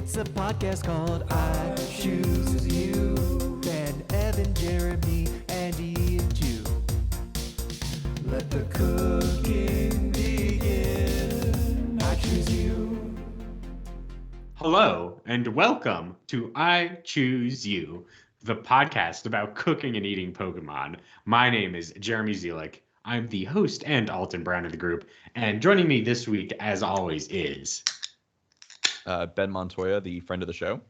It's a podcast called I Choose You. Ben, Evan, Jeremy, Andy, and you. Let the cooking begin. I choose you. Hello, and welcome to I Choose You, the podcast about cooking and eating Pokemon. My name is Jeremy Zielik. I'm the host and Alton Brown of the group, and joining me this week, as always, is... Ben Montoya, the friend of the show.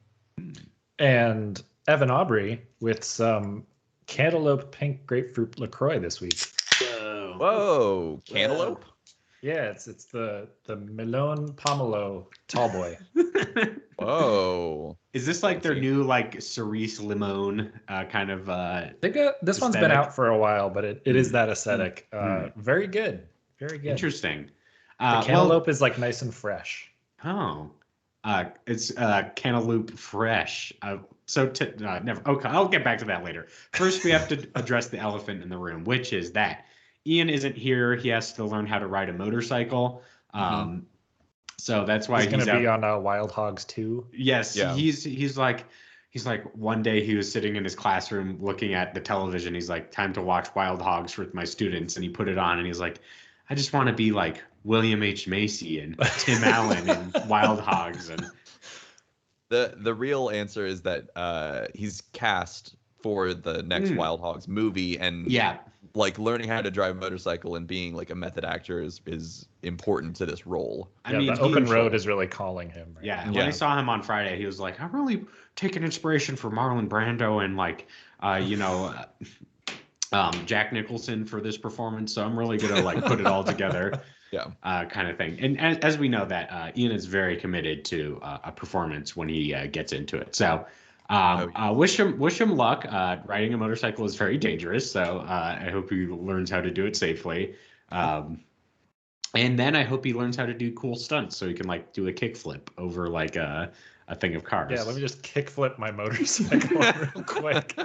And Evan Aubrey with some cantaloupe pink grapefruit LaCroix this week. Whoa, cantaloupe? Yeah, it's the Melon Pomelo tall boy. Whoa. Is this like their new cerise limon kind of This one's been aesthetic? out for a while, but it is that aesthetic. Very good. Very good. Interesting. The cantaloupe is like nice and fresh. It's cantaloupe fresh. Never. Okay, I'll get back to that later. First, we have to address the elephant in the room, which is that Ian isn't here. He has to learn how to ride a motorcycle. So that's why he's going to be out. on Wild Hogs 2. Yes, yeah. He's like one day he was sitting in his classroom looking at the television. He's like, time to watch Wild Hogs with my students, and he put it on, and he's like, I just want to be like William H. Macy and Tim Allen and Wild Hogs. And The real answer is that he's cast for the next Wild Hogs movie, and learning how to drive a motorcycle and being like a method actor is important to this role. I mean, the open road is really calling him. Right? Yeah, when I saw him on Friday, he was like, I'm really taking inspiration from Marlon Brando and Jack Nicholson for this performance, so I'm really gonna put it all together. Kind of thing. And as we know that Ian is very committed to a performance when he gets into it. So wish him luck. Riding a motorcycle is very dangerous, so I hope he learns how to do it safely. And then I hope he learns how to do cool stunts so he can do a kickflip over a thing of cars. Yeah, let me just kickflip my motorcycle real quick.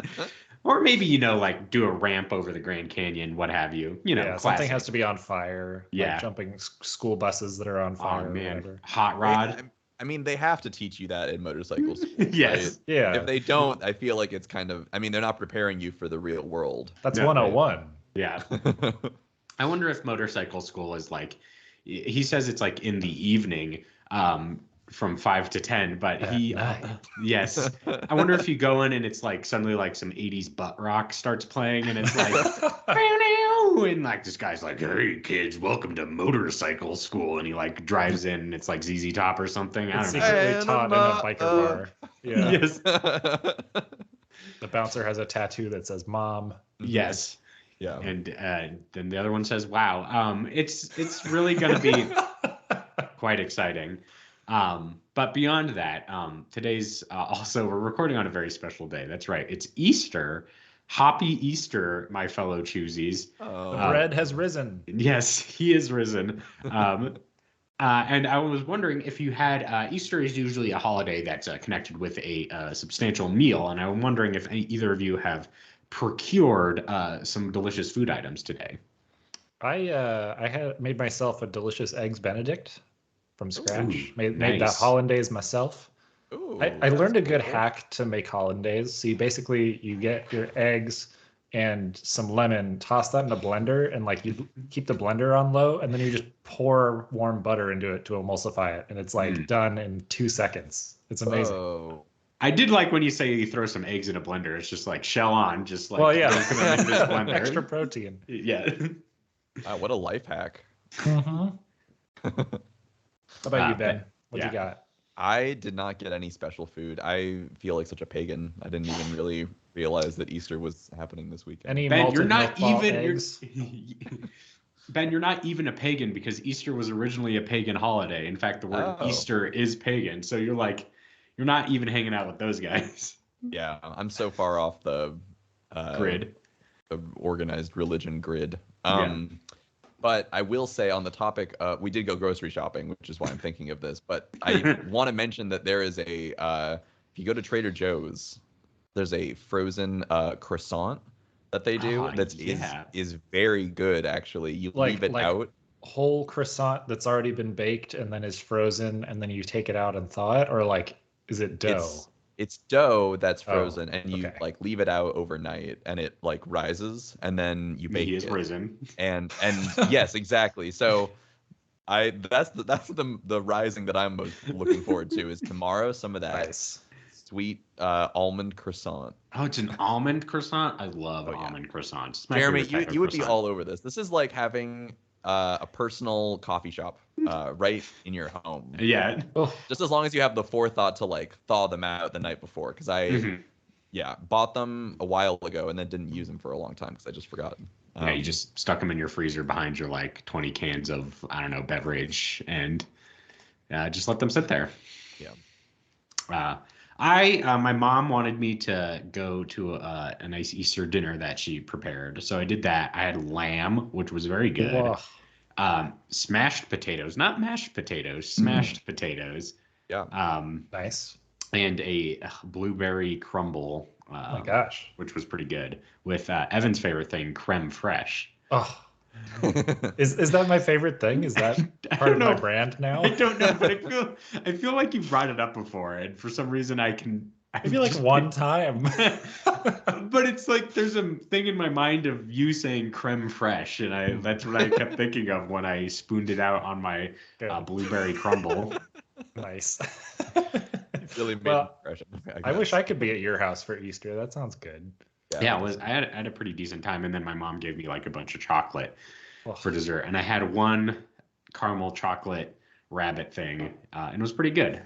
Or maybe, do a ramp over the Grand Canyon, what have you. Something classic. has to be on fire. Yeah. Jumping school buses that are on fire. Oh, man. Whatever. Hot rod. I mean, they have to teach you that in motorcycle school. Yes. Right? Yeah. If they don't, I feel like it's kind of, they're not preparing you for the real world. That's 101. Yeah. I wonder if motorcycle school is he says it's in the evening, from 5 to 10, but yes. I wonder if you go in and it's suddenly some 80s butt rock starts playing and it's and this guy's like, hey kids, welcome to motorcycle school, and he drives in and it's ZZ Top or something. I It's don't know. secretly taught in a biker bar. Yeah. Yes. The bouncer has a tattoo that says "Mom." Yes. Yeah. And then the other one says, wow. It's really gonna be quite exciting. But beyond that, today's also, we're recording on a very special day. That's right. It's Easter. Happy Easter, my fellow choosies. The bread has risen. Yes, he is risen. And I was wondering if you had, Easter is usually a holiday that's connected with a substantial meal. And I'm wondering if either of you have procured some delicious food items today. I had made myself a delicious eggs Benedict from scratch. Ooh, made nice. that hollandaise myself. Ooh, I learned a good hack to make hollandaise. So you get your eggs and some lemon, toss that in a blender, and you keep the blender on low, and then you just pour warm butter into it to emulsify it, and it's done in 2 seconds. It's amazing. Whoa. I did like when you say you throw some eggs in a blender. It's just shell on, just Well, yeah, dunk them in this blender. extra protein. Yeah. Wow, what a life hack. Mm-hmm. How about you, Ben? What yeah. you got? I did not get any special food. I feel like such a pagan. I didn't even really realize that Easter was happening this weekend. Any Ben, malted you're not milk ball even. eggs? Ben, you're not even a pagan because Easter was originally a pagan holiday. In fact, the word Easter is pagan. So you're not even hanging out with those guys. Yeah, I'm so far off the Grid. the organized religion grid. Yeah. But I will say on the topic, we did go grocery shopping, which is why I'm thinking of this. But I want to mention that there is if you go to Trader Joe's, there's a frozen croissant that they do is very good, actually. You leave it out. Whole croissant that's already been baked and then is frozen, and then you take it out and thaw it, or Is it dough? It's dough that's Oh, frozen, and you okay. like leave it out overnight, and it like rises, and then you bake He is it. risen. And yes, exactly. So that's the rising that I'm most looking forward to is tomorrow. Some of that Nice. sweet almond croissant. Oh, it's an almond croissant. I love Oh, yeah. almond croissants. It's my Jeremy, favorite type of you would be croissant. all over this. This is like having a personal coffee shop right in your home. Yeah. Oh, Just as long as you have the forethought to like thaw them out the night before, because I bought them a while ago and then didn't use them for a long time because I just forgot. Yeah, you just stuck them in your freezer behind your like 20 cans of, I don't know, beverage, and just let them sit there. Yeah. My mom wanted me to go to a nice Easter dinner that she prepared. So I did that. I had lamb, which was very good. Smashed potatoes, not mashed potatoes, smashed potatoes. Yeah. Nice. And a blueberry crumble. Oh my gosh. Which was pretty good. With Evan's favorite thing, creme fraiche. Oh. Is that my favorite thing? Is that part of my brand now? I don't know, but I feel like you brought it up before, and for some reason I feel like one time. But it's like there's a thing in my mind of you saying creme fraiche, and that's what I kept thinking of when I spooned it out on my blueberry crumble. Nice. Really made an impression. I wish I could be at your house for Easter. That sounds good. Yeah, I had a pretty decent time, and then my mom gave me like a bunch of chocolate for dessert, and I had one caramel chocolate rabbit thing, and it was pretty good.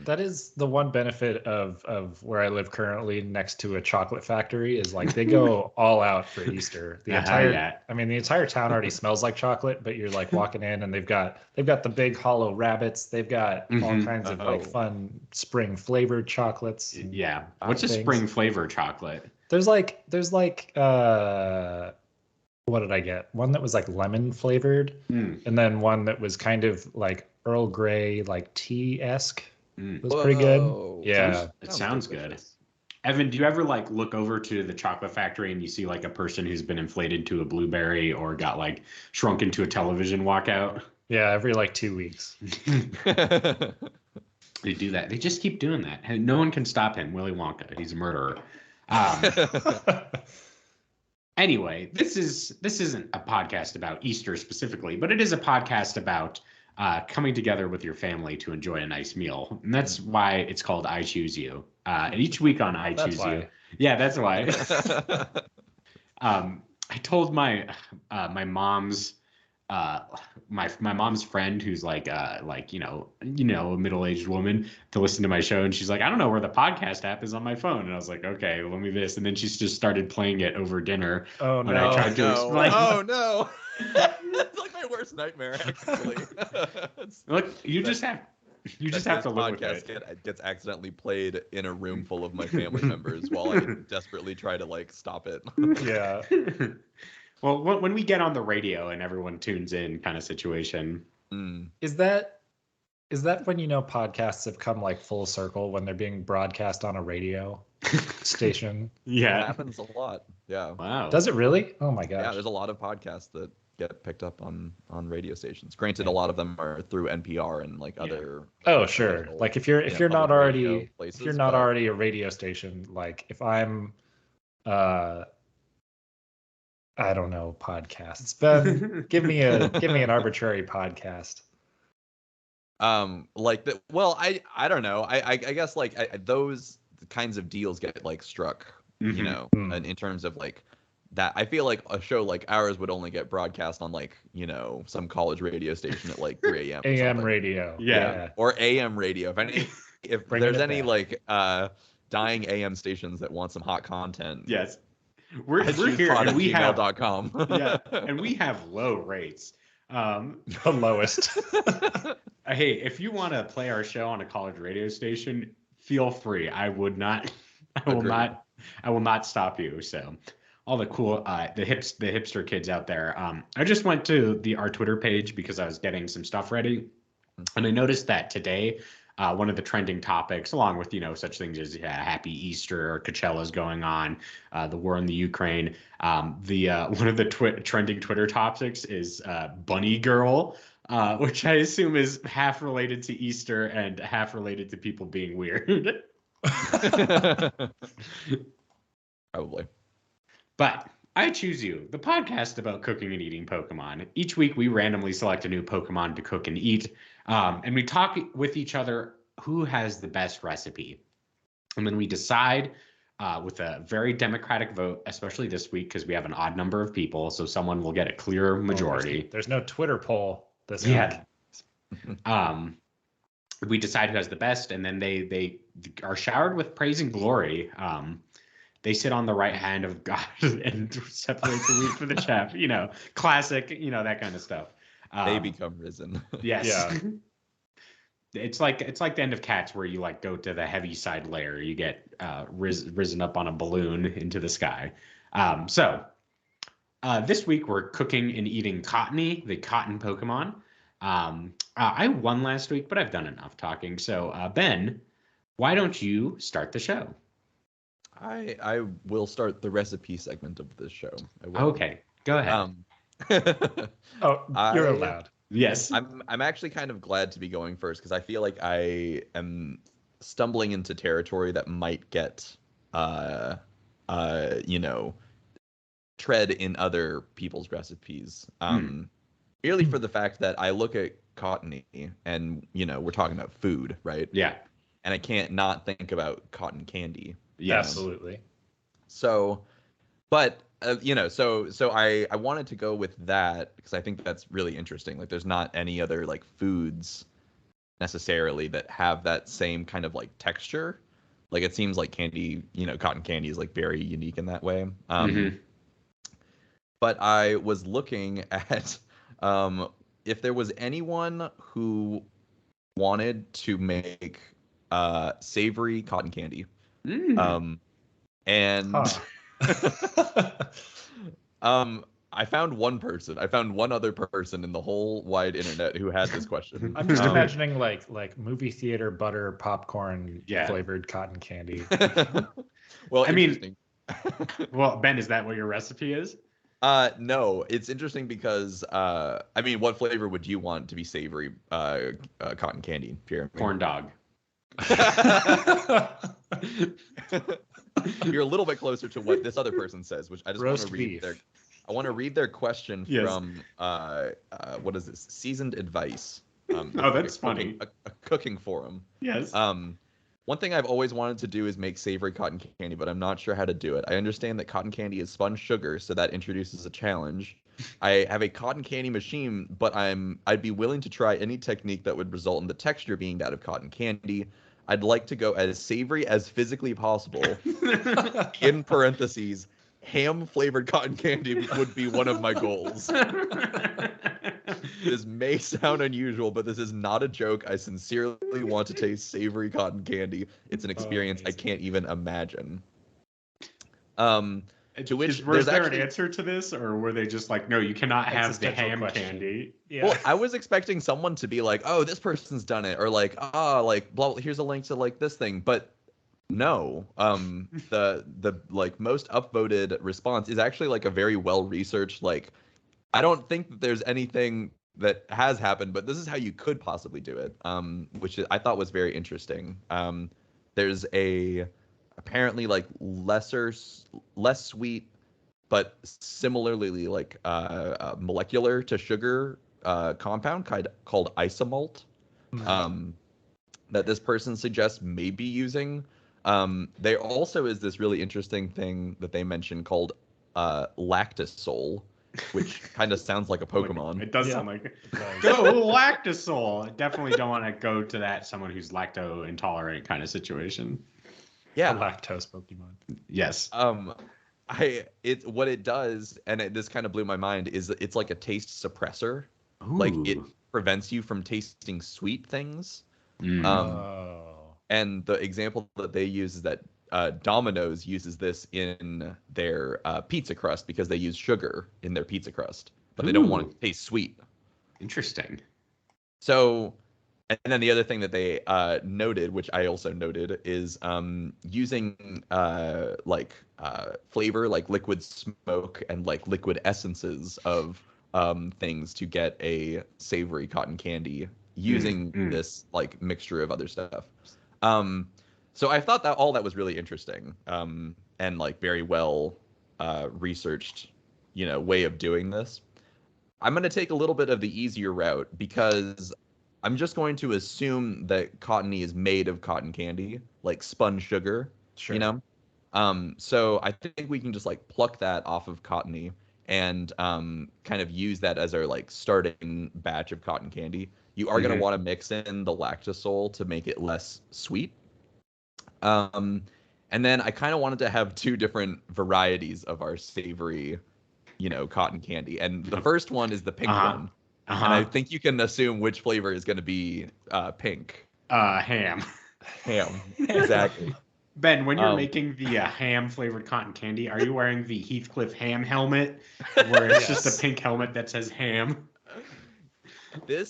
That is the one benefit of where I live currently, next to a chocolate factory, is like they go all out for Easter. The entire town already smells like chocolate, but you're like walking in and they've got the big hollow rabbits. They've got all kinds of like fun spring flavored chocolates. Yeah. What's a spring flavor chocolate? There's like what did I get? One that was like lemon flavored, and then one that was kind of like Earl Grey, like tea-esque. It was pretty good. Yeah. It sounds good. Evan, do you ever like look over to the chocolate factory and you see like a person who's been inflated to a blueberry or got like shrunk into a television walk out? Yeah, every like 2 weeks. They do that. They just keep doing that. And no one can stop him. Willy Wonka. He's a murderer. Anyway, this isn't a podcast about Easter specifically, but it is a podcast about coming together with your family to enjoy a nice meal. And that's why it's called I Choose You. And each week on I Choose You. Yeah, that's why. I told my mom's my mom's friend who's like a middle-aged woman to listen to my show, and she's like, I don't know where the podcast app is on my phone, and I was like, okay, let me this, and then she's just started playing it over dinner. Oh no! When I tried to explain. Oh no! It's like my worst nightmare, actually. Look, you just have to live with it. It gets accidentally played in a room full of my family members while I desperately try to like stop it. Yeah. Well, when we get on the radio and everyone tunes in, kind of situation. Is that when podcasts have come like full circle when they're being broadcast on a radio station? Yeah, it happens a lot. Yeah. Wow. Does it really? Oh my gosh. Yeah, there's a lot of podcasts that get picked up on radio stations. Granted, a lot of them are through NPR and like other. Oh sure. Like if you're not already a radio station, like if I'm I don't know podcasts. Ben, give me an arbitrary podcast. Like that. Well, I don't know. I guess like those kinds of deals get like struck. And in terms of like that, I feel like a show like ours would only get broadcast on like some college radio station at like 3 a.m. AM radio. Yeah. Or AM radio. If there's any like dying AM stations that want some hot content. Yes. We're here and we have gmail.com. Yeah, and we have low rates. The lowest. Hey, if you want to play our show on a college radio station, feel free. I will not stop you. So all the cool the hipster kids out there. I just went to our Twitter page because I was getting some stuff ready. And I noticed that today one of the trending topics, along with such things as Happy Easter or Coachella's going on, the war in the Ukraine. One of the trending Twitter topics is Bunny Girl, which I assume is half related to Easter and half related to people being weird. Probably. But I Choose You, the podcast about cooking and eating Pokemon. Each week, we randomly select a new Pokemon to cook and eat, and we talk with each other who has the best recipe. And then we decide with a very democratic vote, especially this week because we have an odd number of people, so someone will get a clear majority. There's no Twitter poll this Yeah. week. We decide who has the best, and then they are showered with praise and glory. They sit on the right hand of God and separate the wheat from the chaff. Classic. That kind of stuff. They become risen. Yes. Yeah. It's like the end of Cats, where you like go to the heavy side layer. You get risen up on a balloon into the sky. So this week we're cooking and eating Cottonee, the cotton Pokemon. I won last week, but I've done enough talking. So Ben, why don't you start the show? I will start the recipe segment of this show. Okay, go ahead. You're allowed. Yes. I'm actually kind of glad to be going first because I feel like I am stumbling into territory that might get tread in other people's recipes. Merely for the fact that I look at Cottonee and we're talking about food, right? Yeah. And I can't not think about cotton candy. Yes. Absolutely. So, but so I wanted to go with that because I think that's really interesting. Like, there's not any other like foods necessarily that have that same kind of like texture. Like, it seems like candy, cotton candy is like very unique in that way. But I was looking at if there was anyone who wanted to make savory cotton candy. I found one person. I found one other person in the whole wide internet who had this question. I'm just imagining like movie theater butter popcorn flavored cotton candy. Well, I mean, well, Ben, is that what your recipe is? No, it's interesting because what flavor would you want to be savory cotton candy, Jeremy? Corn dog. You're a little bit closer to what this other person says, which I just want to read beef. I want to read their question from what is this? Seasoned Advice. That's funny. A cooking forum. Yes. One thing I've always wanted to do is make savory cotton candy, but I'm not sure how to do it. I understand that cotton candy is spun sugar, so that introduces a challenge. I have a cotton candy machine, but I'd be willing to try any technique that would result in the texture being that of cotton candy. I'd like to go as savory as physically possible. In parentheses, ham-flavored cotton candy would be one of my goals. This may sound unusual, but this is not a joke. I sincerely want to taste savory cotton candy. It's an experience I can't even imagine. To which was there an answer to this, or were they just like, no, you cannot have the ham candy? Yeah. Well, I was expecting someone to be like, oh, this person's done it, or like, like blah, here's a link to like this thing, but no. The like most upvoted response is actually like a very well researched, like, I don't think that there's anything that has happened, but this is how you could possibly do it, which I thought was very interesting. There's apparently like less sweet, but similarly like molecular to sugar compound called isomalt that this person suggests may be using. There also is this really interesting thing that they mentioned called lactosol, which kind of sounds like a Pokemon. It does sound like it. Go lactosol. Definitely don't want to go to that someone who's lacto intolerant kind of situation. Yeah, a lactose Pokemon. Yes. What it does, and this kind of blew my mind, is it's like a taste suppressor. Ooh. Like, it prevents you from tasting sweet things. And the example that they use is that Domino's uses this in their pizza crust because they use sugar in their pizza crust, but they don't want it to taste sweet. Interesting. So, and then the other thing that they noted, which I also noted, is using flavor, like liquid smoke and like liquid essences of things to get a savory cotton candy using this like mixture of other stuff. So I thought that all that was really interesting, and like very well researched, way of doing this. I'm going to take a little bit of the easier route because I'm just going to assume that Cottonee is made of cotton candy, like spun sugar, Sure. So I think we can just like pluck that off of Cottonee and kind of use that as our like starting batch of cotton candy. You are going to want to mix in the lactosol to make it less sweet. And then I kind of wanted to have two different varieties of our savory, cotton candy. And the first one is the pink one. And I think you can assume which flavor is going to be pink. Ham. Ham. Exactly. Ben, when you're making the ham flavored cotton candy, are you wearing the Heathcliff ham helmet where it's just a pink helmet that says ham?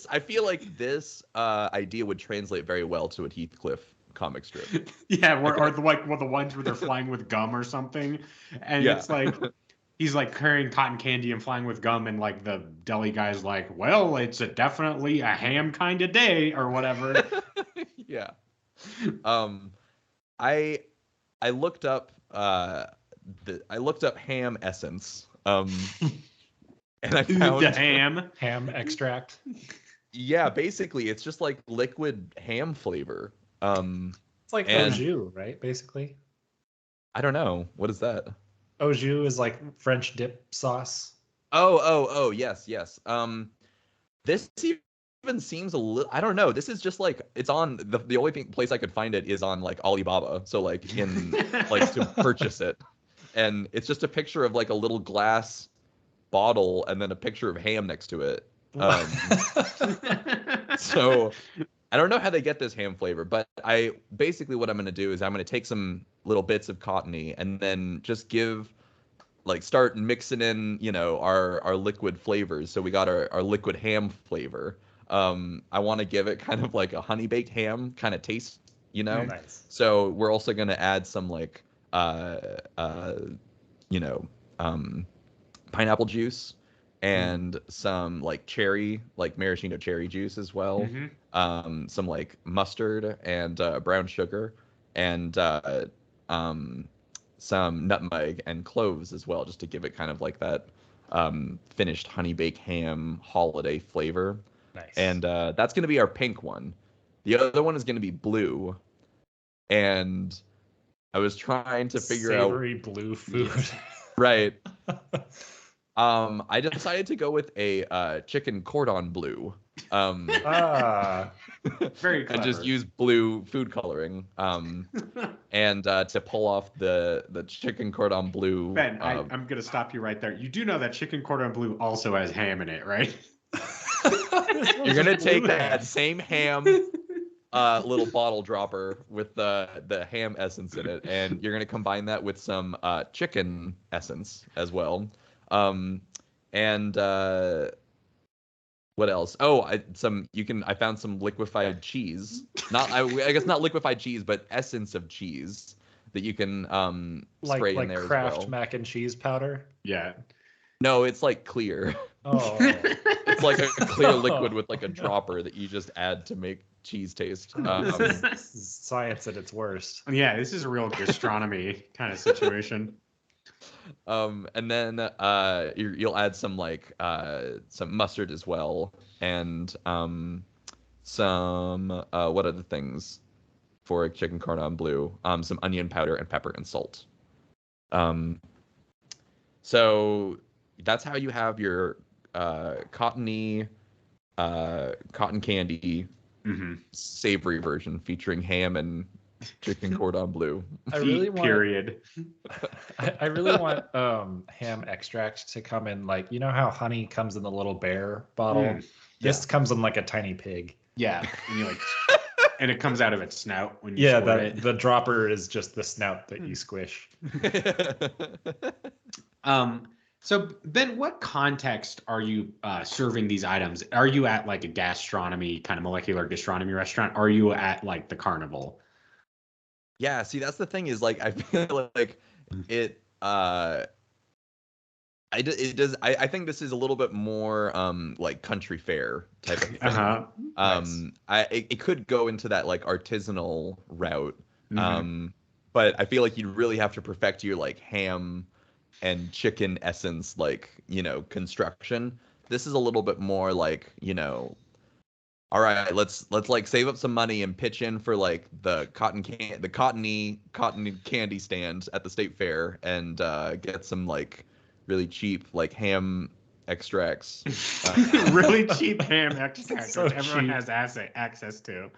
I feel like this idea would translate very well to a Heathcliff comic strip. Yeah, or the ones where they're flying with gum or something, and it's like he's like carrying cotton candy and flying with gum, and like the deli guy's like, "Well, it's definitely a ham kind of day," or whatever. Yeah. I looked up ham essence. And I found the ham extract. Yeah, basically it's just like liquid ham flavor. It's like au jus, right? Basically. I don't know. What is that? Au jus is like French dip sauce. Oh, yes. This even seems a little, I don't know. This is just like, it's on the only place I could find it is on like Alibaba. So like in like to purchase it. And it's just a picture of like a little glass bottle and then a picture of ham next to it. So I don't know how they get this ham flavor, but what I'm going to do is I'm going to take some little bits of Cottonee and then just start mixing in, our liquid flavors. So we got our liquid ham flavor. I want to give it kind of like a honey baked ham kind of taste, Nice. So we're also going to add some like, pineapple juice and some like cherry, like maraschino cherry juice as well. Some like mustard and brown sugar and some nutmeg and cloves as well, just to give it kind of like that finished honey baked ham holiday flavor. Nice. And that's going to be our pink one. The other one is going to be blue. And I was trying to figure out savory blue food. Right. I decided to go with a chicken cordon bleu. Very clever. And just use blue food coloring. And to pull off the chicken cordon bleu. Ben, I'm gonna stop you right there. You do know that chicken cordon bleu also has ham in it, right? You're gonna take that same ham little bottle dropper with the ham essence in it, and you're gonna combine that with some chicken essence as well. And what else? Oh, I found some liquefied cheese. I guess not liquefied cheese, but essence of cheese that you can spray in there Kraft as well. mac and cheese powder. Yeah. No, it's like clear. Oh. It's like a clear liquid with like a dropper that you just add to make cheese taste. This is science at its worst. Yeah, this is a real gastronomy kind of situation. And then you'll add some like some mustard as well, and some what other things for a chicken cordon bleu? Some onion powder and pepper and salt. So that's how you have your Cottonee cotton candy savory version featuring ham and chicken cordon bleu. I really want ham extract to come in, like, you know how honey comes in the little bear bottle? This comes in like a tiny pig. Yeah, and you like, and it comes out of its snout when you squirt it. The dropper is just the snout that you squish. So Ben, what context are you serving these items? Are you at like a gastronomy kind of molecular gastronomy restaurant? Are you at like the carnival? Yeah, see, that's the thing is like I feel like it It does. I think this is a little bit more like country fair type of thing. Nice. It could go into that like artisanal route. Mm-hmm. But I feel like you'd really have to perfect your like ham and chicken essence, like, construction. This is a little bit more like, all right, let's like save up some money and pitch in for like the Cottonee cotton candy stand at the state fair and get some like really cheap like ham extracts. Really cheap ham extracts, So which everyone cheap. has access to.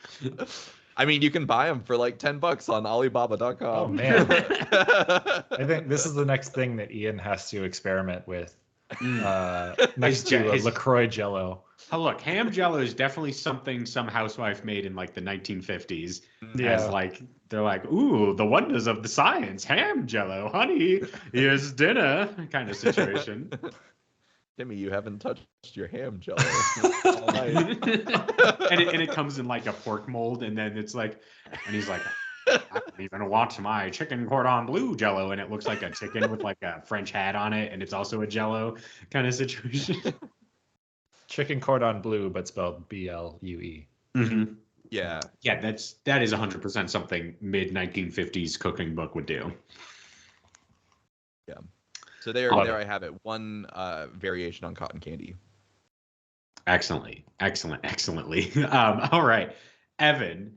I mean, you can buy them for like $10 on Alibaba.com. Oh man, I think this is the next thing that Ian has to experiment with. Next to LaCroix Jello. Oh, look, ham jello is definitely something some housewife made in like the 1950s. As like they're like, ooh, the wonders of the science, ham jello, honey, here's dinner, kind of situation. Timmy, you haven't touched your ham jello all night. and it comes in like a pork mold, and then it's like, and he's like, I don't even want my chicken cordon bleu jello, and it looks like a chicken with like a French hat on it, and it's also a jello kind of situation. Chicken cordon bleu, but spelled BLUE. Mm-hmm. Yeah. Yeah, that is 100% something mid 1950s cooking book would do. Yeah. So there I have it. One variation on cotton candy. Excellently. All right, Evan,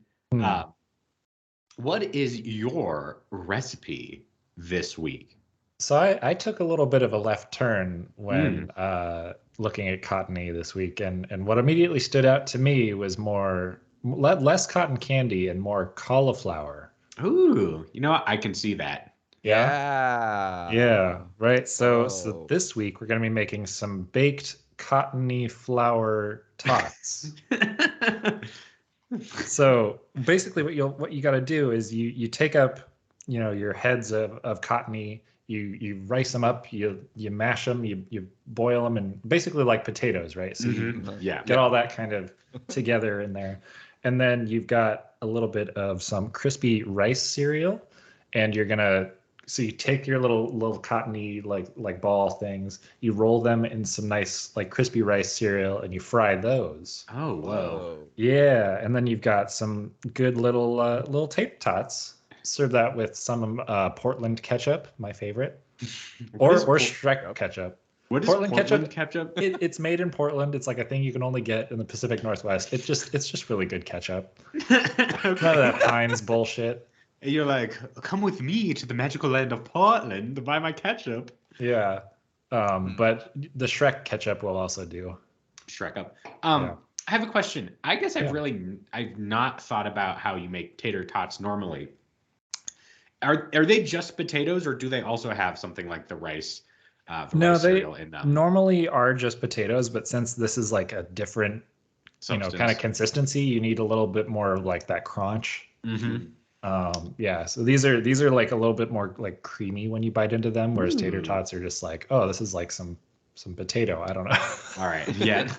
what is your recipe this week? So I took a little bit of a left turn when looking at Cottonee this week, and what immediately stood out to me was less cotton candy and more cauliflower. Ooh, you know what? I can see that. Yeah, right. So this week we're going to be making some baked Cottonee flour tots. So basically what you got to do is you take up, your heads of Cottonee, you rice them up, you mash them, you boil them, and basically like potatoes, right? So you get all that kind of together in there. And then you've got a little bit of some crispy rice cereal, and so you take your little Cottonee like ball things, you roll them in some nice like crispy rice cereal, and you fry those. Oh, whoa. Yeah, and then you've got some good little tater tots. Serve that with some Portland ketchup, my favorite, or Shrek ketchup. What is Portland ketchup? It's made in Portland. It's like a thing you can only get in the Pacific Northwest. It's just really good ketchup. Okay. None of that Heinz bullshit. You're like, come with me to the magical land of Portland to buy my ketchup. Yeah, but the Shrek ketchup will also do. Shrek up. I have a question. I guess I've not thought about how you make tater tots normally. Are they just potatoes, or do they also have something like the rice? No, cereal in them? Normally are just potatoes, but since this is like a different, kind of consistency, you need a little bit more like that crunch. Mm-hmm. So these are like a little bit more like creamy when you bite into them, whereas tater tots are just like, oh, this is like some potato. I don't know. All right. Yeah.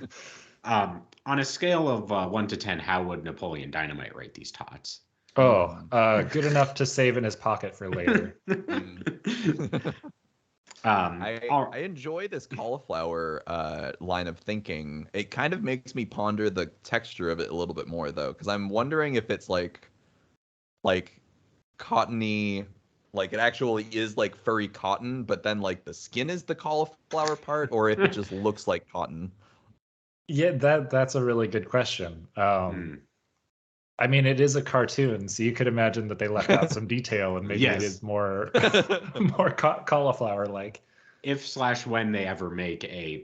On a scale of 1 to 10, how would Napoleon Dynamite rate these tots? Oh, good enough to save in his pocket for later. I enjoy this cauliflower line of thinking. It kind of makes me ponder the texture of it a little bit more, though, because I'm wondering if it's like cottony, like it actually is like furry cotton, but then like the skin is the cauliflower part, or if it just looks like cotton. Yeah, that's a really good question. I mean, it is a cartoon, so you could imagine that they left out some detail, and maybe it is more cauliflower like. If/when they ever make a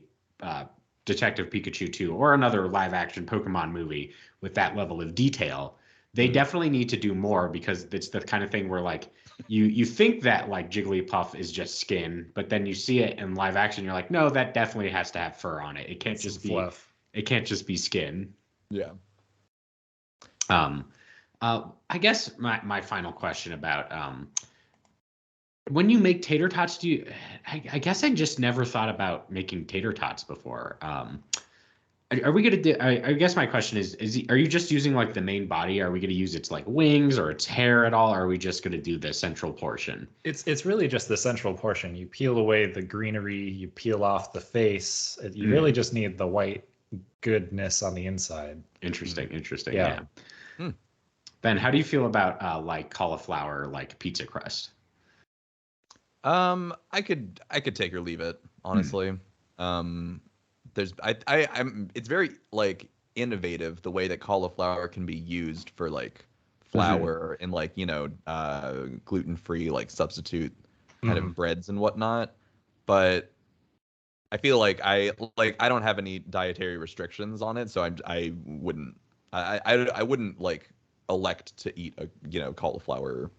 Detective Pikachu 2 or another live action Pokemon movie with that level of detail, they definitely need to do more, because it's the kind of thing where like you think that like Jigglypuff is just skin, but then you see it in live action, you're like, no, that definitely has to have fur on it. It can't just be fluff. It can't just be skin. Yeah. I guess my final question about when you make tater tots, I guess I just never thought about making tater tots before. Are we gonna do? I guess my question are you just using like the main body? Are we gonna use its like wings or its hair at all? Or are we just gonna do the central portion? It's really just the central portion. You peel away the greenery, you peel off the face. You really just need the white goodness on the inside. Interesting. Yeah. Yeah. Ben, how do you feel about like cauliflower, like pizza crust? I could take or leave it, honestly. It's very like innovative the way that cauliflower can be used for like flour and like, gluten-free like substitute kind of breads and whatnot. But I feel like I don't have any dietary restrictions on it, so I wouldn't wouldn't like elect to eat a cauliflower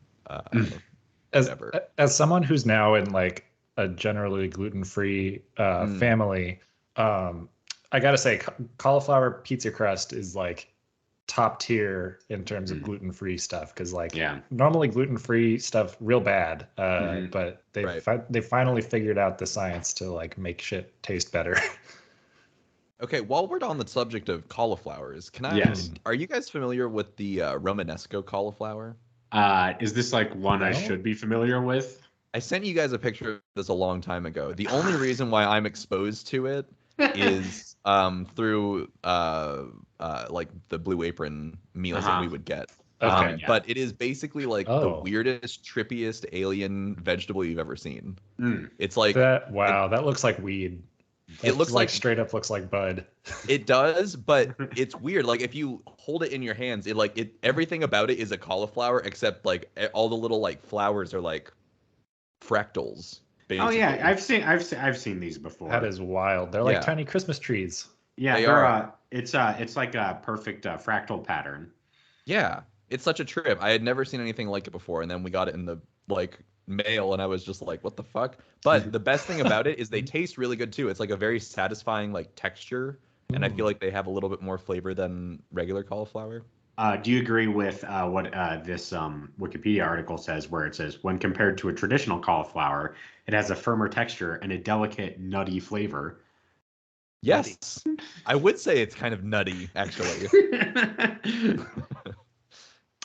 whatever. As someone who's now in like a generally gluten-free family, I gotta say cauliflower pizza crust is like top tier in terms of gluten-free stuff, because like normally gluten-free stuff real bad, but they finally figured out the science to like make shit taste better. Okay, while we're on the subject of cauliflowers, can I ask, are you guys familiar with the Romanesco cauliflower? Is this like one I should be familiar with? I sent you guys a picture of this a long time ago. The only reason why I'm exposed to it is through like the Blue Apron meals that we would get. But it is basically like the weirdest, trippiest alien vegetable you've ever seen. It's like that. Wow, that looks like weed. It looks like straight up looks like bud. It does, but it's weird. Like if you hold it in your hands, everything about it is a cauliflower, except like all the little like flowers are like fractals. Basically. Oh yeah, I've seen these before. That is wild. They're like tiny Christmas trees. Yeah, they are. It's like a perfect fractal pattern. Yeah, it's such a trip. I had never seen anything like it before, and then we got it in the like mail, and I was just like, what the fuck? But the best thing about it is they taste really good too. It's like a very satisfying like texture, and I feel like they have a little bit more flavor than regular cauliflower. Do you agree with what this Wikipedia article says, where it says, when compared to a traditional cauliflower, it has a firmer texture and a delicate, nutty flavor? Yes, I would say it's kind of nutty, actually.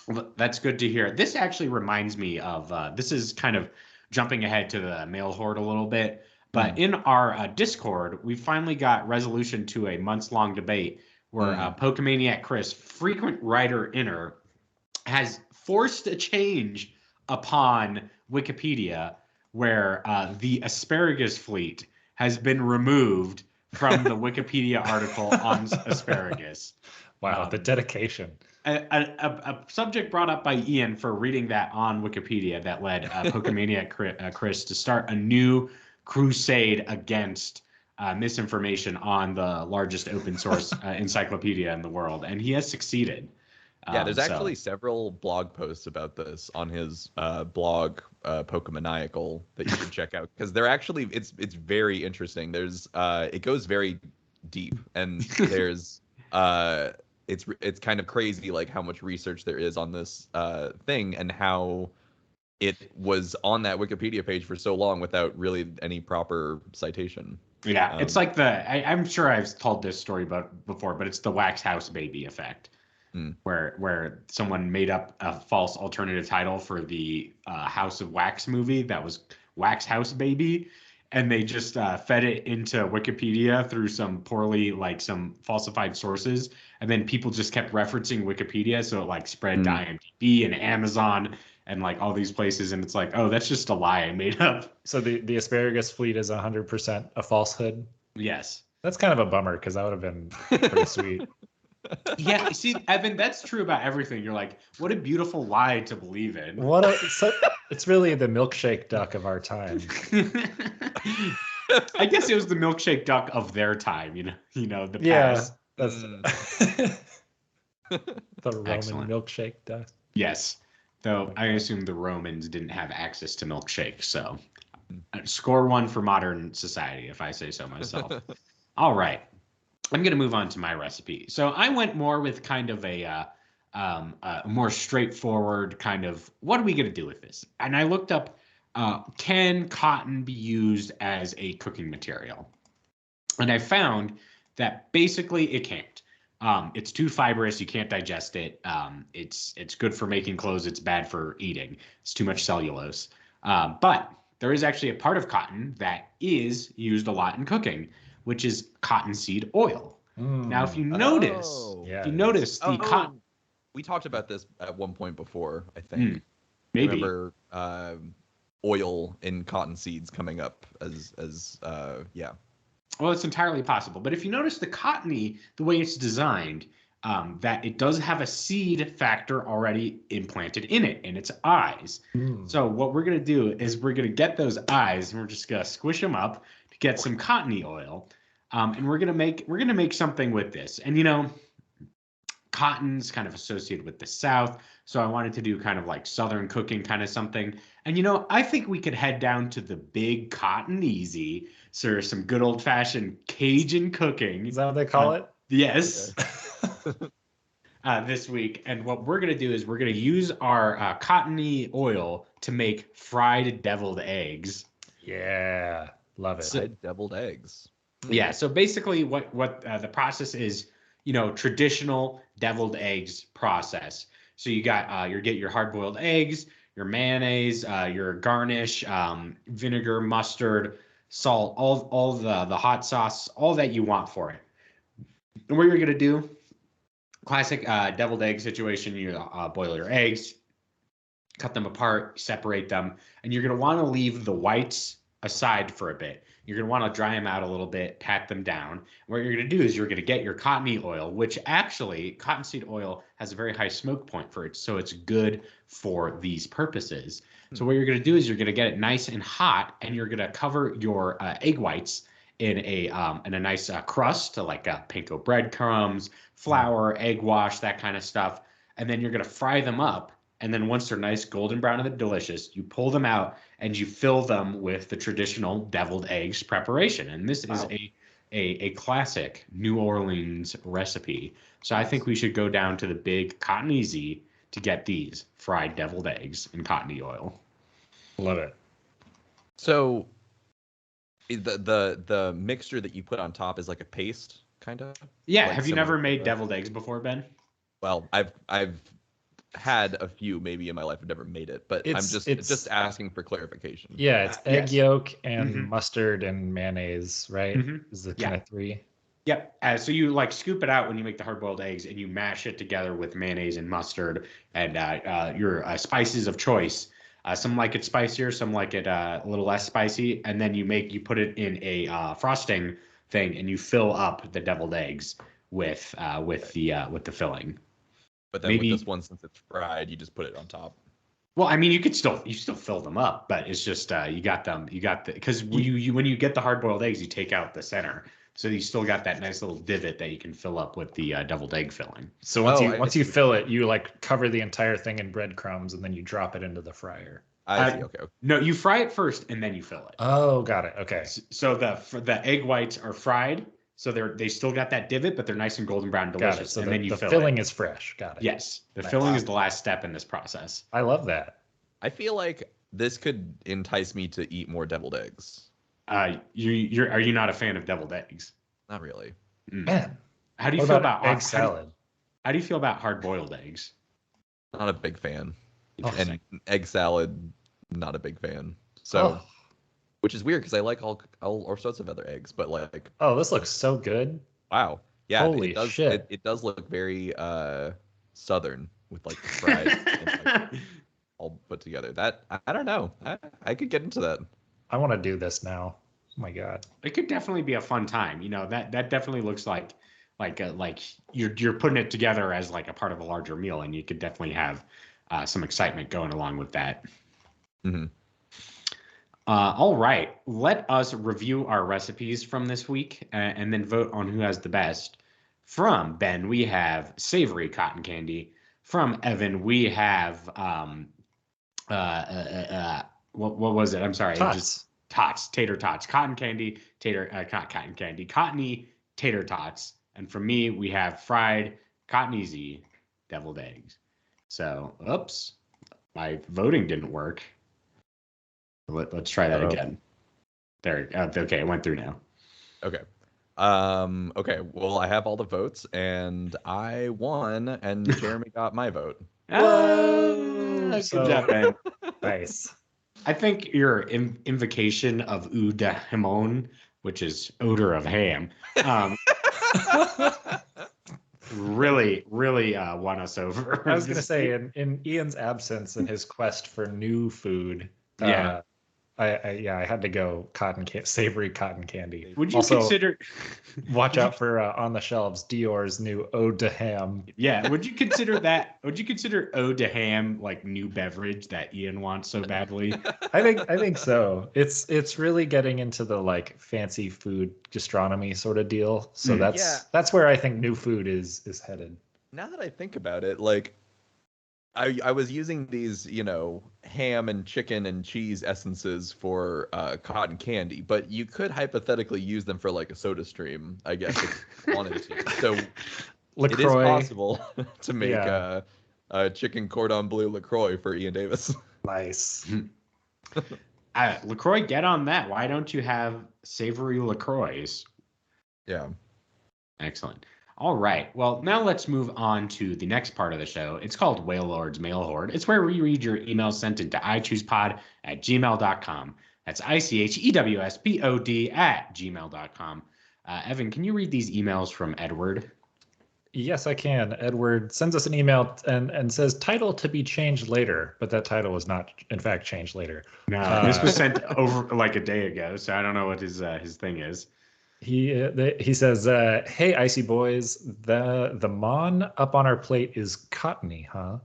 Well, that's good to hear. This actually reminds me of, this is kind of jumping ahead to the mail horde a little bit, but in our Discord, we finally got resolution to a months-long debate where Pokemaniac Chris, frequent writer-inner, has forced a change upon Wikipedia where the asparagus fleet has been removed from the Wikipedia article on asparagus. Wow, the dedication. A subject brought up by Ian for reading that on Wikipedia that led Pokemaniac Chris to start a new crusade against misinformation on the largest open source encyclopedia in the world, and he has succeeded. Yeah, there's actually several blog posts about this on his blog, Pokemaniacal, that you should check out, because they're actually it's very interesting. There's it goes very deep, and there's it's kind of crazy like how much research there is on this thing, and how it was on that Wikipedia page for so long without really any proper citation. Yeah, it's like I'm sure I've told this story before, but it's the Wax House Baby effect, where someone made up a false alternative title for the House of Wax movie that was Wax House Baby, and they just fed it into Wikipedia through some falsified sources, and then people just kept referencing Wikipedia, so it like spread to IMDb and Amazon and like all these places, and it's like, oh, that's just a lie I made up. So the asparagus fleet is 100% a falsehood? Yes. That's kind of a bummer, because that would have been pretty sweet. Yeah, see, Evan, that's true about everything. You're like, what a beautiful lie to believe in. It's really the milkshake duck of our time. I guess it was the milkshake duck of their time, the past. That's the Roman milkshake duck. Yes. Though I assume the Romans didn't have access to milkshakes, so score one for modern society, if I say so myself. All right. I'm going to move on to my recipe. So I went more with kind of a more straightforward kind of, what are we going to do with this? And I looked up, can cotton be used as a cooking material? And I found that basically it can't. It's too fibrous. You can't digest it. It's good for making clothes. It's bad for eating. It's too much cellulose. But there is actually a part of cotton that is used a lot in cooking, which is cottonseed oil. Now, if you notice, the cotton. We talked about this at one point before, I think. Maybe. I remember oil in cotton seeds coming up as yeah. Well, it's entirely possible. But if you notice the Cottonee, the way it's designed, that it does have a seed factor already implanted in it, in its eyes. So what we're going to do is we're going to get those eyes and we're just going to squish them up to get some Cottonee oil. And we're going to make something with this. And, you know, cotton's kind of associated with the South. So I wanted to do kind of like Southern cooking kind of something. And, you know, I think we could head down to the big Cottoneezy, serve some good old fashioned Cajun cooking. Is that what they call it? Yes. This week. And what we're going to do is we're going to use our Cottonee oil to make fried deviled eggs. Yeah. Love it. Fried deviled eggs. Yeah. So basically what the process is, you know, traditional deviled eggs process. So you got you get your hard-boiled eggs, your mayonnaise, your garnish, vinegar, mustard, salt, all the hot sauce, all that you want for it. And what you're gonna do, classic deviled egg situation, you boil your eggs, cut them apart, separate them, and you're gonna want to leave the whites aside for a bit. You're going to want to dry them out a little bit, pat them down. What you're going to do is you're going to get your Cottonee oil, which actually cottonseed oil has a very high smoke point for it. So it's good for these purposes. So what you're going to do is you're going to get it nice and hot, and you're going to cover your egg whites in a nice crust, like panko breadcrumbs, flour, egg wash, that kind of stuff. And then you're going to fry them up. And then once they're nice golden brown and delicious, you pull them out and you fill them with the traditional deviled eggs preparation. And this is a classic New Orleans recipe. So I think we should go down to the big Cottoneezy to get these fried deviled eggs in Cottonee oil. Love it. So the mixture that you put on top is like a paste, kind of? Yeah. Like have you never made deviled eggs before, Ben? Well, I've had a few maybe in my life. I've never made it, but I'm just asking for clarification. Yeah, it's egg yolk and mustard and mayonnaise, right? Is the kind of three. Yep. So you like scoop it out when you make the hard-boiled eggs, and you mash it together with mayonnaise and mustard and your spices of choice. Some like it spicier, some like it a little less spicy, and then you put it in a frosting thing, and you fill up the deviled eggs with the filling. But then with this one, since it's fried, you just put it on top. Well, I mean, you still fill them up, but it's just because when you get the hard-boiled eggs, you take out the center, so you still got that nice little divot that you can fill up with the deviled egg filling. So once you fill it, you like cover the entire thing in breadcrumbs, and then you drop it into the fryer. I see. Okay. No, you fry it first, and then you fill it. Oh, got it. Okay. So the egg whites are fried. So they still got that divot, but they're nice and golden brown, delicious. So and then you fill filling it. is fresh. Got it. Yes, the filling is the last step in this process. I love that. I feel like this could entice me to eat more deviled eggs. Are you not a fan of deviled eggs? Not really. Man, how do you feel about egg salad? How do you feel about hard-boiled eggs? Not a big fan. And egg salad, not a big fan. So. Which is weird because I like all sorts of other eggs, but like. Oh, this looks so good! Wow, yeah, Holy shit! It does look very southern with like fried and like all put together. That I don't know. I could get into that. I want to do this now. Oh my god! It could definitely be a fun time. You know, that definitely looks like you're putting it together as like a part of a larger meal, and you could definitely have some excitement going along with that. Mm-hmm. All right, let us review our recipes from this week and then vote on who has the best. From Ben, we have savory cotton candy. From Evan, we have what was it? I'm sorry, tots, tater tots, cotton candy, not cotton candy, Cottonee tater tots. And from me, we have fried Cottoneezy deviled eggs. So, oops, my voting didn't work. Let's try that again. There. Okay, it went through now. Okay. Okay. Well, I have all the votes, and I won, and Jeremy got my vote. Good job, Ben. Nice. I think your invocation of Eau de Hamon, which is odor of ham, really won us over. I was gonna say, in Ian's absence and his quest for new food, Yeah. I had to go savory cotton candy. Would you Also, consider? watch out for on the shelves Dior's new Ode to Ham. Yeah. Would you consider that? Would you consider Eau de Ham like new beverage that Ian wants so badly? I think so. It's really getting into the like fancy food gastronomy sort of deal. So that's where I think new food is headed. Now that I think about it, like I was using these, ham and chicken and cheese essences for cotton candy, but you could hypothetically use them for like a soda stream, I guess, if you wanted to. So LaCroix. It is possible to make a chicken cordon bleu LaCroix for Ian Davis. Nice. LaCroix, get on that. Why don't you have savory LaCroix? Yeah. Excellent. All right. Well, now let's move on to the next part of the show. It's called Whale Lord's Mail Horde. It's where we read your emails sent into ichoosepod@gmail.com. That's ICHEWSPOD@gmail.com. Evan, can you read these emails from Edward? Yes, I can. Edward sends us an email and says title to be changed later, but that title was not, in fact, changed later. No, this was sent over like a day ago, so I don't know what his thing is. He says, "Hey, Icy Boys, the mon up on our plate is Cottonee, huh?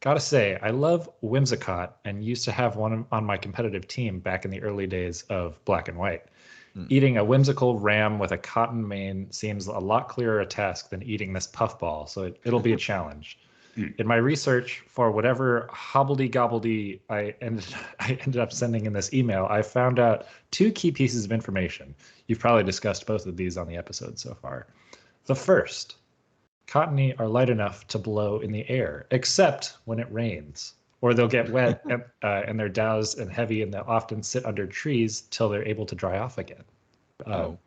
Gotta say, I love Whimsicott and used to have one on my competitive team back in the early days of Black and White. Eating a whimsical ram with a cotton mane seems a lot clearer a task than eating this puffball, so it'll be a challenge. In my research for whatever hobbledy-gobbledy I ended up sending in this email, I found out 2 key pieces of information. You've probably discussed both of these on the episode so far. The first, Cottonnee are light enough to blow in the air, except when it rains, or they'll get wet and they're doused and heavy, and they'll often sit under trees till they're able to dry off again.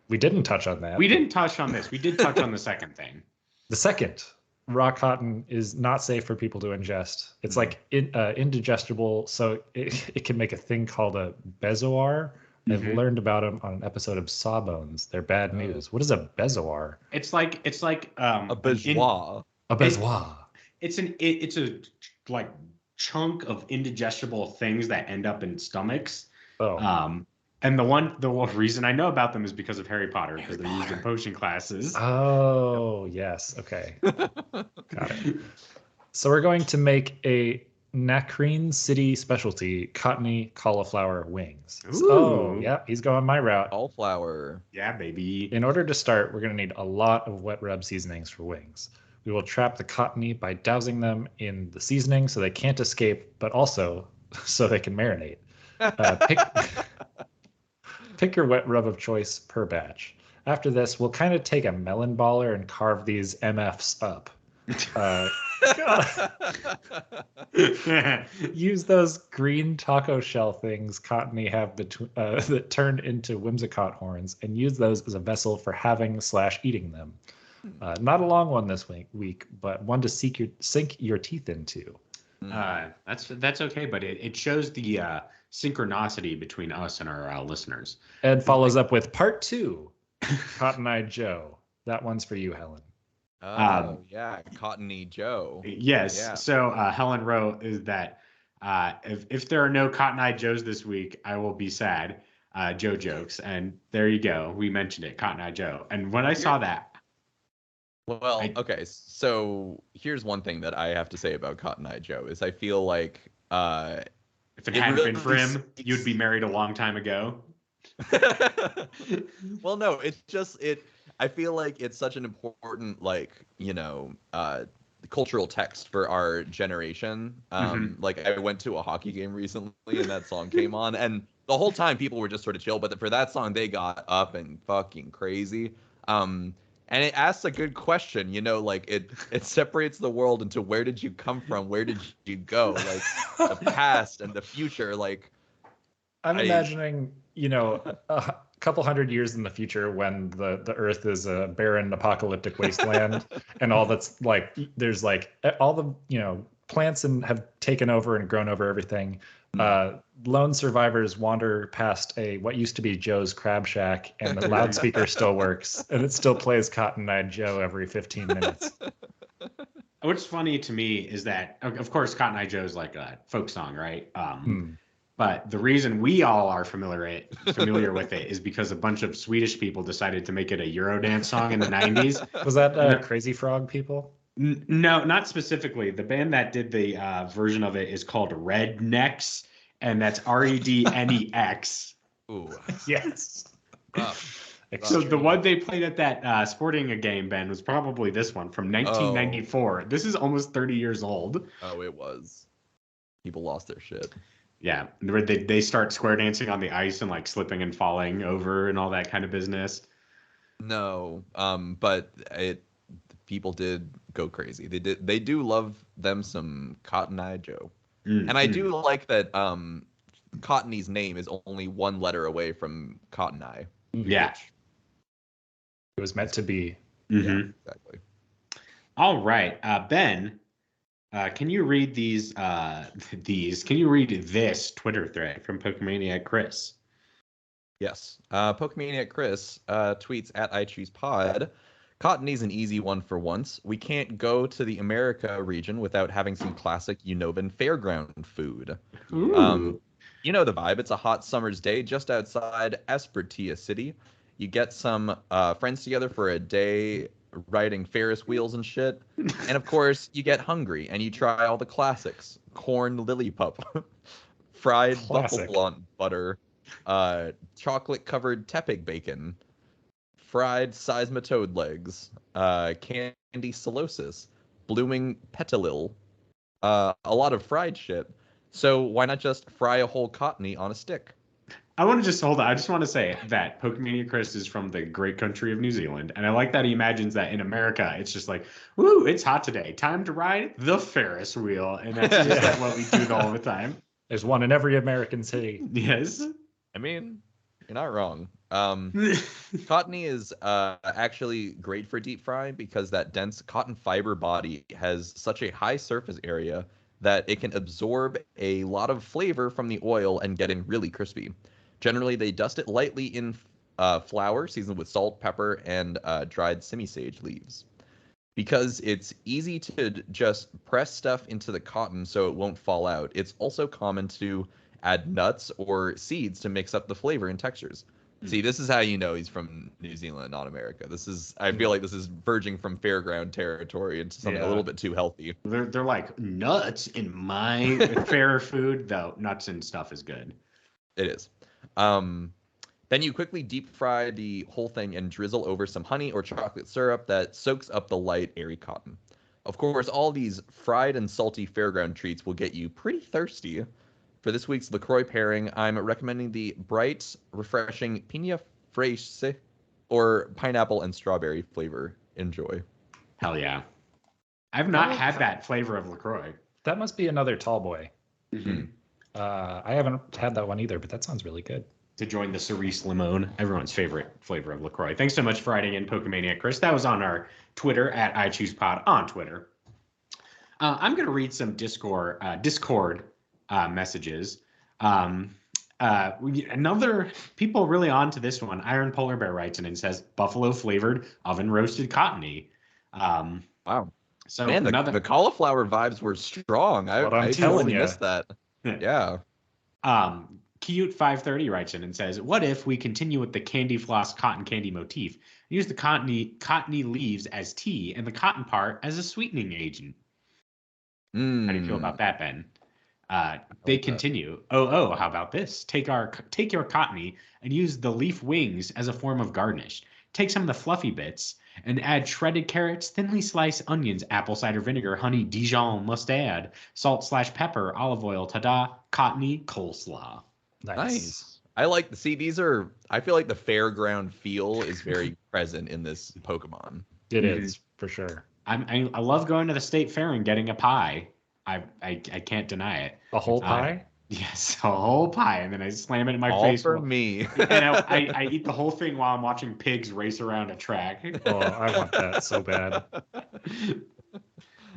We didn't touch on that. We didn't touch on this. We did touch on the second thing. The second, raw cotton is not safe for people to ingest. It's like indigestible, so it can make a thing called a bezoar. I've learned about them on an episode of Sawbones. They're bad news. What is a bezoar? It's like a bezoar. A bezoar. It's a like chunk of indigestible things that end up in stomachs. And the one reason I know about them is because of Harry Potter, because they're used in potion classes. Oh, yes. Okay. Got it. So we're going to make a Nakreen City specialty, Cottonee cauliflower wings. Ooh. Oh, yeah, he's going my route. Cauliflower. Yeah, baby. In order to start, we're going to need a lot of wet rub seasonings for wings. We will trap the Cottonee by dousing them in the seasoning so they can't escape, but also so they can marinate. Pick your wet rub of choice per batch. After this, we'll kind of take a melon baller and carve these MFs up. Use those green taco shell things Cottonee have that turn into Whimsicott horns, and use those as a vessel for having/eating them. Not a long one this week, but one to sink your teeth into. That's okay, but it shows the synchronicity between us and our listeners. Ed follows up with part 2, Cotton Eye Joe. That one's for you, Helen. Oh, yeah, Cottonee Joe. Yes. Yeah. So Helen wrote is that if there are no Cotton Eye Joes this week, I will be sad. Joe jokes, and there you go. We mentioned it, Cotton Eye Joe. And when I saw that, okay. So here's one thing that I have to say about Cotton Eye Joe is I feel like if it hadn't been for him, you'd be married a long time ago. Well, no, I feel like it's such an important, cultural text for our generation. Like I went to a hockey game recently and that song came on, and the whole time people were just sort of chill, but for that song they got up and fucking crazy. And it asks a good question, like it separates the world into where did you come from, where did you go, like the past and the future. Like I'm imagining, couple hundred years in the future when the Earth is a barren apocalyptic wasteland, and all that's like there's like all the plants and have taken over and grown over everything. Lone survivors wander past what used to be Joe's Crab Shack, and the loudspeaker still works, and it still plays Cotton Eye Joe every 15 minutes. What's funny to me is that, of course, Cotton Eye Joe's like a folk song, right? But the reason we all are familiar with it is because a bunch of Swedish people decided to make it a Eurodance song in the 90s. Was that Crazy Frog people? No, not specifically. The band that did the version of it is called Rednecks, and that's Rednex. Ooh. Yes. So the one they played at that sporting game, Ben, was probably this one from 1994. This is almost 30 years old. Oh, it was. People lost their shit. Yeah, they start square dancing on the ice and like slipping and falling over and all that kind of business. No, but people did go crazy. They do love them some Cotton Eye Joe, and I do like that. Cottonee's name is only one letter away from Cotton Eye. Yeah, it was meant to be. Yeah, exactly. All right, Ben. Can you read these? Can you read this Twitter thread from Pokemaniac Chris? Yes. Pokemaniac Chris tweets at iChoosePod. Cottonee's an easy one for once. We can't go to the America region without having some classic Unobin fairground food. You know the vibe. It's a hot summer's day just outside Espertia City. You get some friends together for a day riding Ferris wheels and shit. And of course, you get hungry and you try all the classics. Corn lily pup, fried buffalo blunt butter, chocolate-covered tepig bacon, fried seismitoad legs, candy solosis, blooming petalil, a lot of fried shit. So why not just fry a whole Cottonee on a stick? I want to just hold on. I just want to say that Pokemania Chris is from the great country of New Zealand. And I like that he imagines that in America, it's just like, woo, it's hot today. Time to ride the Ferris wheel. And that's just like what we do all the time. There's one in every American city. Yes. I mean, you're not wrong. Cottonee is actually great for deep fry because that dense cotton fiber body has such a high surface area that it can absorb a lot of flavor from the oil and get in really crispy. Generally, they dust it lightly in flour seasoned with salt, pepper, and dried semi-sage leaves. Because it's easy to just press stuff into the cotton so it won't fall out, it's also common to add nuts or seeds to mix up the flavor and textures. See, this is how you know he's from New Zealand, not America. I feel like this is verging from fairground territory into something a little bit too healthy. They're like, nuts in my fair food, though nuts and stuff is good. It is. Then you quickly deep fry the whole thing and drizzle over some honey or chocolate syrup that soaks up the light, airy cotton. Of course, all these fried and salty fairground treats will get you pretty thirsty. For this week's LaCroix pairing, I'm recommending the bright, refreshing Piña Fraiche or pineapple and strawberry flavor. Enjoy. Hell yeah. I've not had that flavor of LaCroix. That must be another tall boy. Mm-hmm. I haven't had that one either, but that sounds really good. To join the Cerise Limone, everyone's favorite flavor of LaCroix. Thanks so much for writing in, Pokemaniac Chris. That was on our Twitter at iChoosePod on Twitter. I'm going to read some Discord messages. Another people really on to this one. Iron Polar Bear writes in and says buffalo flavored oven roasted Cottonee. Wow. So man, the cauliflower vibes were strong. I totally missed that. Yeah. Cute 530 writes in and says, what if we continue with the candy floss cotton candy motif? Use the Cottonee leaves as tea and the cotton part as a sweetening agent. How do you feel about that, Ben? They continue. How about this? Take your Cottonee and use the leaf wings as a form of garnish. Take some of the fluffy bits and add shredded carrots, thinly sliced onions, apple cider vinegar, honey, Dijon mustard, salt/pepper, olive oil, ta-da, Cottonee coleslaw. Nice. I like I feel like the fairground feel is very present in this Pokemon. It is, for sure. I love going to the state fair and getting a pie. I can't deny it. A whole pie? Yes, a whole pie, and then I slam it in my All face. for me. And I eat the whole thing while I'm watching pigs race around a track. Oh, I want that so bad.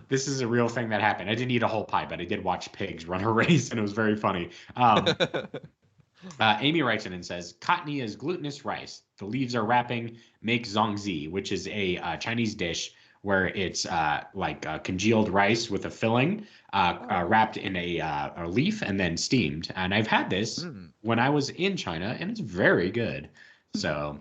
This is a real thing that happened. I didn't eat a whole pie, but I did watch pigs run a race, and it was very funny. Amy writes in and says, Cottonee is glutinous rice. The leaves are wrapping, make zongzi, which is a Chinese dish where it's congealed rice with a filling wrapped in a leaf and then steamed. And I've had this when I was in China, and it's very good. So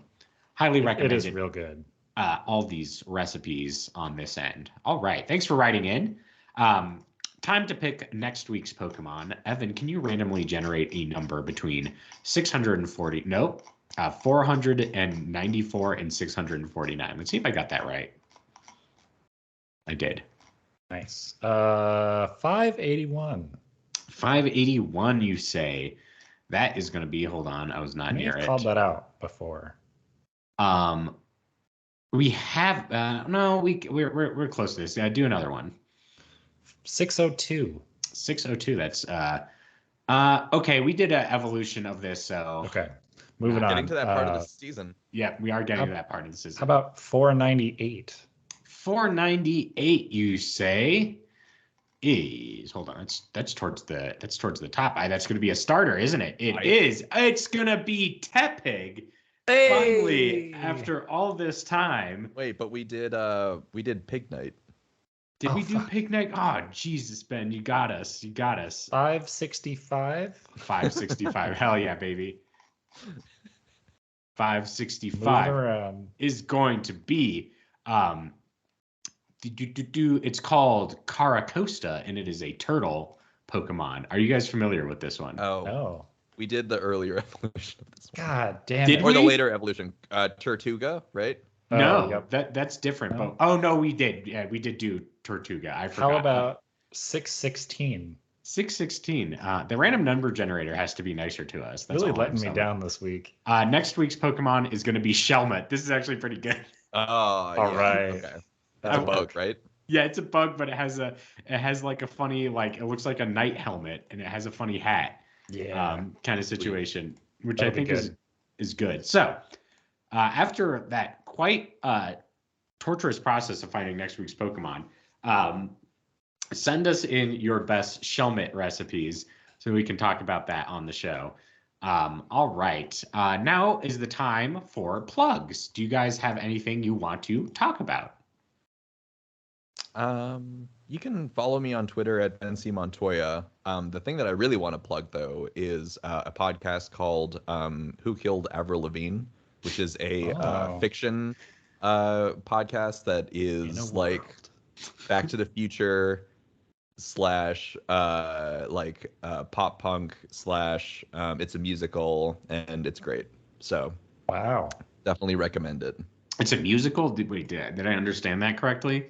highly recommend it. It is real good. All these recipes on this end. All right. Thanks for writing in. Time to pick next week's Pokemon. Evan, can you randomly generate a number between 494 and 649? Let's see if I got that right. I did. Nice. 581. 581, you say. That is going to be, hold on, I was not near it. Called that out before. We have, no, we're close to this. Do another one. 602. 602. That's okay. We did an evolution of this, so okay. Moving on. Getting to that part of the season. Yeah, we are getting to that part of the season. How about 498? 498, you say? Is hold on. That's towards the top. That's going to be a starter, isn't it? It is. It's going to be Tepig. Hey! Finally, after all this time. Wait, but we did Pig Night. Did we do Pig Night? Oh, Jesus, Ben, you got us. 565. 565. Hell yeah, baby. 565 is going to be it's called Caracosta, and it is a turtle Pokemon. Are you guys familiar with this one? Oh. No. We did the earlier evolution of this one. God damn it. Or the later evolution. Tortuga, right? No, yep. that's different. No. But, no, we did. Yeah, we did do Tortuga. I forgot. How about 616? 616. The random number generator has to be nicer to us. That's really letting me down this week. Next week's Pokemon is going to be Shelmet. This is actually pretty good. Oh, all right. Okay. That's a bug, right? Yeah, it's a bug, but it has like a funny, like, it looks like a knight helmet, and it has a funny hat. Yeah. Kind of situation, which I think is good. So after that quite torturous process of finding next week's Pokemon, send us in your best Shelmet recipes so we can talk about that on the show. All right. Now is the time for plugs. Do you guys have anything you want to talk about? You can follow me on Twitter at NC Montoya. The thing that I really want to plug, though, is a podcast called Who Killed Avril Lavigne, which is a fiction podcast that is like Back to the Future / pop punk / it's a musical, and it's great. So wow, definitely recommend it. It's a musical? Did I understand that correctly?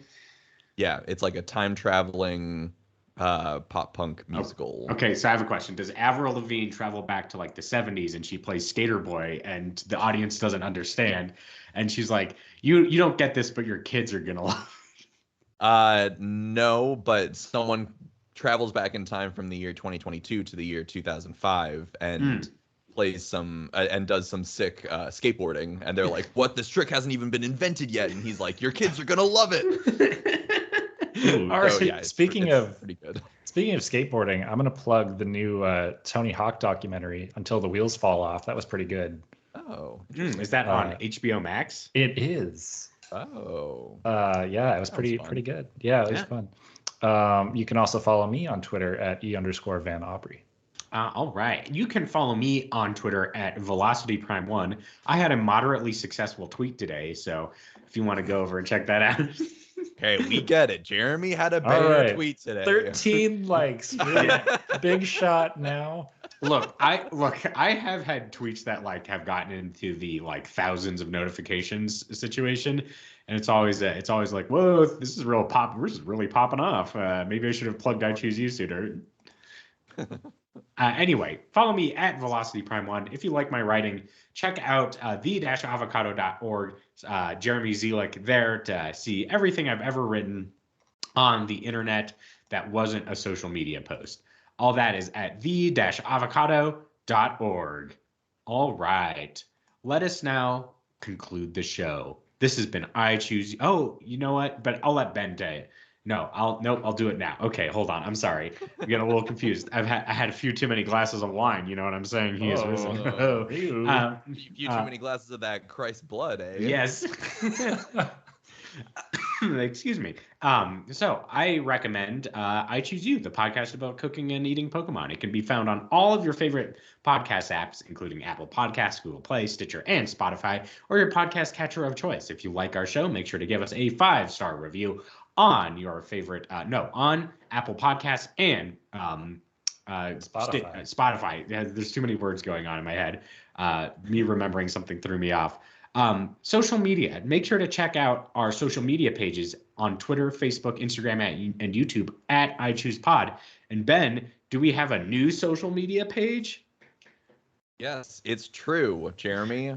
Yeah, it's like a time traveling pop punk musical. Okay, so I have a question. Does Avril Lavigne travel back to like the 70s and she plays Skater Boy and the audience doesn't understand? And she's like, you don't get this, but your kids are going to love it. No, but someone travels back in time from the year 2022 to the year 2005 and plays some and does some sick skateboarding. And they're like, what? This trick hasn't even been invented yet. And he's like, your kids are going to love it. All right. So, yeah, speaking of skateboarding, I'm gonna plug the new Tony Hawk documentary, Until the Wheels Fall Off. That was pretty good. Oh, is that on HBO Max? It is. Oh. Yeah, it was pretty good. Yeah, it was fun. You can also follow me on Twitter at @E_Van Aubrey. All right. You can follow me on Twitter at VelocityPrime1. I had a moderately successful tweet today, so if you want to go over and check that out. Okay, we get it. Jeremy had a better tweet today. 13 likes. Big shot now. Look, I have had tweets that have gotten into the thousands of notifications situation, and it's always like, whoa, this is really popping off. Maybe I should have plugged I Choose You sooner. Anyway, follow me at VelocityPrime1. If you like my writing, check out the-avocado.org. Jeremy Zelick there to see everything I've ever written on the internet that wasn't a social media post. All that is at the-avocado.org. All right. Let us now conclude the show. This has been I Choose You. Oh, you know what? But I'll let Ben do it. No, I'll do it now. Okay, hold on. I'm sorry. I'm getting a little confused. I had a few too many glasses of wine. You know what I'm saying? He is risen. A few too many glasses of that Christ blood, eh? Yes. Excuse me. So I recommend I Choose You, the podcast about cooking and eating Pokemon. It can be found on all of your favorite podcast apps, including Apple Podcasts, Google Play, Stitcher, and Spotify, or your podcast catcher of choice. If you like our show, make sure to give us a 5-star review on your favorite, on Apple Podcasts and Spotify. There's too many words going on in my head. Me remembering something threw me off. Social media. Make sure to check out our social media pages on Twitter, Facebook, Instagram, and YouTube at iChoosePod. And Ben, do we have a new social media page? Yes, it's true, Jeremy.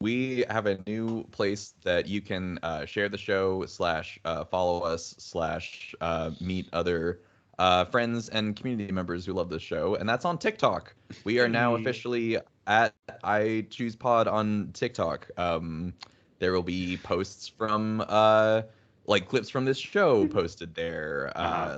We have a new place that you can share the show / follow us / meet other friends and community members who love this show, and that's on TikTok. We are now officially at I Choose Pod on TikTok. There will be posts from like clips from this show posted there,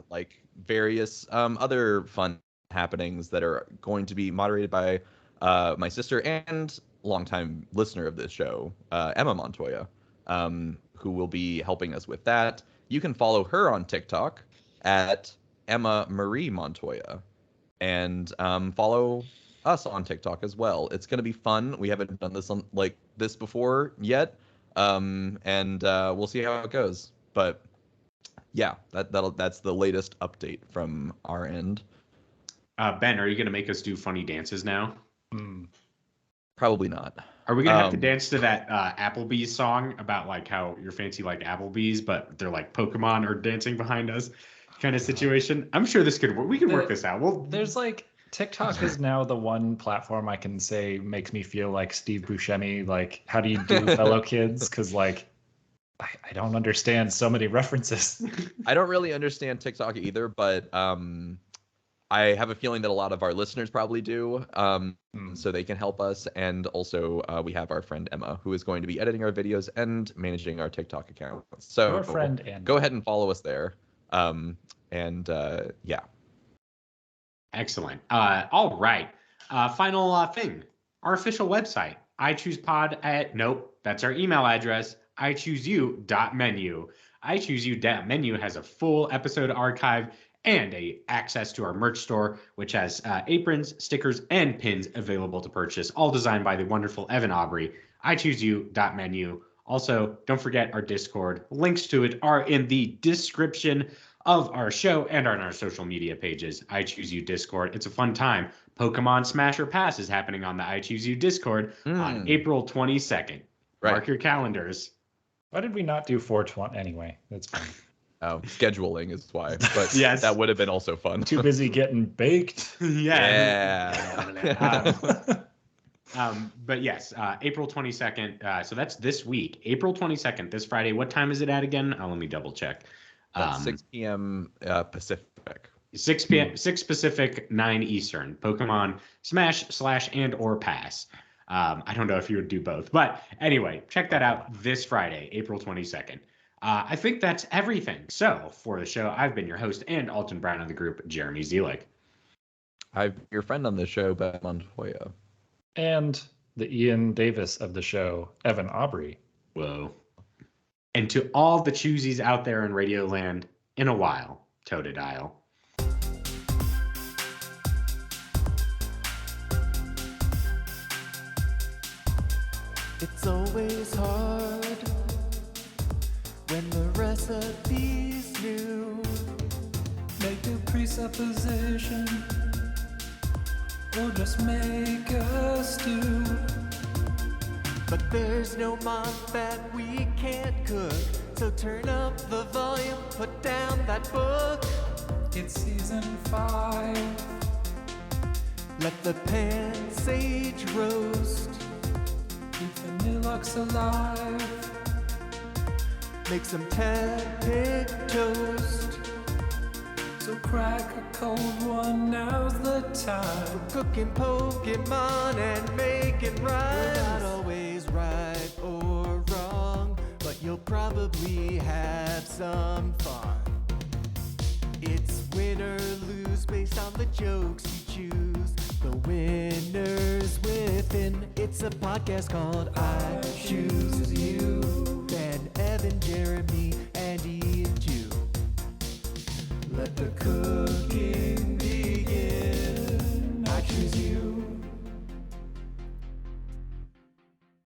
like various other fun happenings that are going to be moderated by my sister and longtime listener of this show, Emma Montoya, who will be helping us with that. You can follow her on TikTok at Emma Marie Montoya, and follow us on TikTok as well. It's going to be fun. We haven't done this on like this before yet, and we'll see how it goes. But yeah, that's the latest update from our end. Ben, are you going to make us do funny dances now? Probably not. Are we going to have to dance to that Applebee's song about like how you're fancy like Applebee's, but they're like Pokemon are dancing behind us kind of situation? I'm sure this could work. We can work this out. Well, there's like TikTok is now the one platform I can say makes me feel like Steve Buscemi. Like, how do you do, fellow kids? Because like, I don't understand so many references. I don't really understand TikTok either, but I have a feeling that a lot of our listeners probably do, so they can help us. And also, we have our friend Emma, who is going to be editing our videos and managing our TikTok account. So our friend Anna. Go ahead and follow us there. Yeah. Excellent. All right. Final thing. Our official website, iChoosePod at, nope, that's our email address, iChooseYou.menu. iChooseYou.menu has a full episode archive and access to our merch store, which has aprons, stickers, and pins available to purchase, all designed by the wonderful Evan Aubrey. iChooseYou.menu. Also, don't forget our Discord. Links to it are in the description of our show and on our social media pages. I Choose You Discord. It's a fun time. Pokemon Smash or Pass is happening on the I Choose You Discord on April 22nd. Right. Mark your calendars. Why did we not do 420 anyway? That's fine. Oh, scheduling is why. But yes, that would have been also fun. Too busy getting baked. Yeah. But yes, April 22nd. So that's this week. April 22nd, this Friday. What time is it at again? Let me double check. 6 p.m. Pacific. 6 p.m. 6 Pacific, 9 Eastern. Pokemon Smash / and or Pass. I don't know if you would do both, but anyway, check that out this Friday, April 22nd. I think that's everything. So for the show, I've been your host and Alton Brown of the group, Jeremy Zielik. I'm your friend on the show, Ben Montoya. And the Ian Davis of the show, Evan Aubrey. Whoa. And to all the choosies out there in Radio Land, in a while, Totodile. It's always hard when the recipe's new. Make a presupposition or just make a stew. But there's no month that we can't cook. So turn up the volume, put down that book. It's season 5. Let the pan sage roast. Keep the Nilux alive. Make some tepid toast. So So crack a cold one, now's the time. Cooking Pokemon and making rhymes. You're not always right or wrong, but you'll probably have some fun. It's win or lose based on the jokes you choose. The winners within. It's a podcast called I Choose You. Ben, Evan, Jeremy, Andy, and Jew. Let the cooking begin.